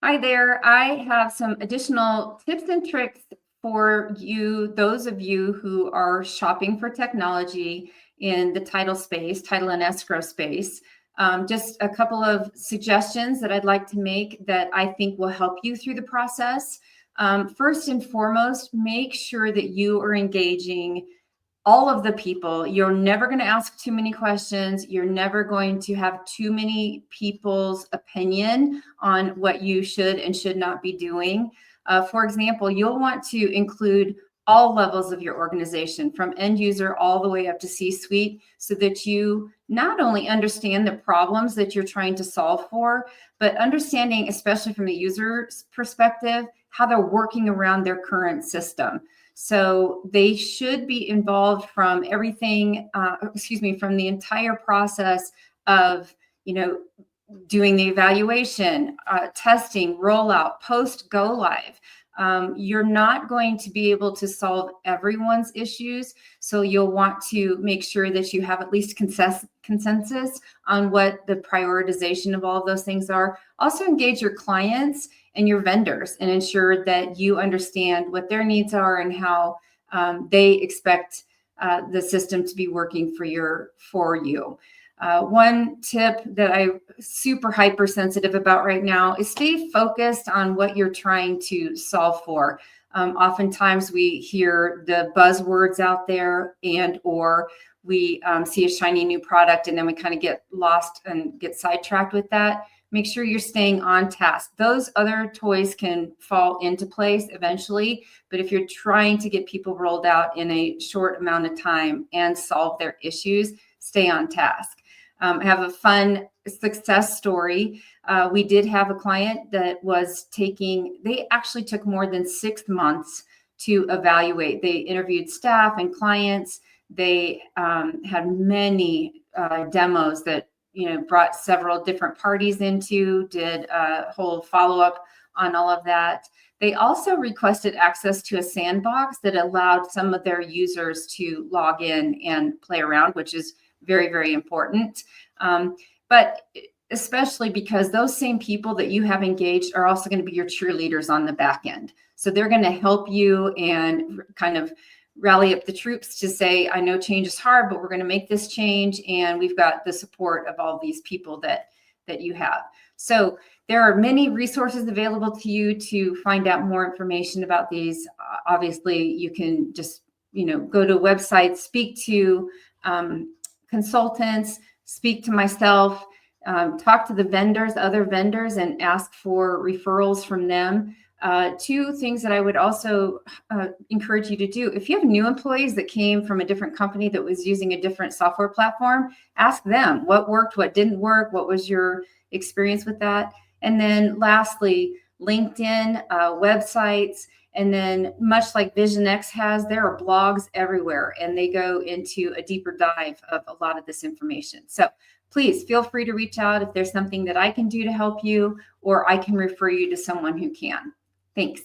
Hi there. I have some additional tips and tricks for you, those of you who are shopping for technology in the title and escrow space. Just a couple of suggestions that I'd like to make that I think will help you through the process. First and foremost, make sure that you are engaging all of the people. You're never going to ask too many questions. You're never going to have too many people's opinion on what you should and should not be doing. For example, you'll want to include all levels of your organization, from end user all the way up to C-suite, so that you not only understand the problems that you're trying to solve for, but understanding, especially from the user's perspective, how they're working around their current system. So they should be involved from everything, from the entire process of, doing the evaluation, testing, rollout, post go live. You're not going to be able to solve everyone's issues. So you'll want to make sure that you have at least consensus on what the prioritization of all of those things are. Also engage your clients and your vendors and ensure that you understand what their needs are and how they expect the system to be working for you. One tip that I'm super hypersensitive about right now is stay focused on what you're trying to solve for. Oftentimes we hear the buzzwords out there or we see a shiny new product and then we kind of get lost and get sidetracked with that. Make sure you're staying on task. Those other toys can fall into place eventually, but if you're trying to get people rolled out in a short amount of time and solve their issues, stay on task. I have a fun success story. We did have a client that they actually took more than 6 months to evaluate. They interviewed staff and clients. They had many demos that brought several different parties did a whole follow-up on all of that. They also requested access to a sandbox that allowed some of their users to log in and play around, which is very, very important. But especially because those same people that you have engaged are also going to be your cheerleaders on the back end. So they're going to help you and kind of rally up the troops to say, I know change is hard, but we're going to make this change. And we've got the support of all these people that you have. So there are many resources available to you to find out more information about these. Obviously, you can just, go to websites, speak to consultants, speak to myself, talk to the other vendors, and ask for referrals from them. Two things that I would also encourage you to do: if you have new employees that came from a different company that was using a different software platform, ask them what worked, what didn't work, what was your experience with that. And then lastly, LinkedIn, websites, and then much like VizX has, there are blogs everywhere, and they go into a deeper dive of a lot of this information. So please feel free to reach out if there's something that I can do to help you, or I can refer you to someone who can. Thanks.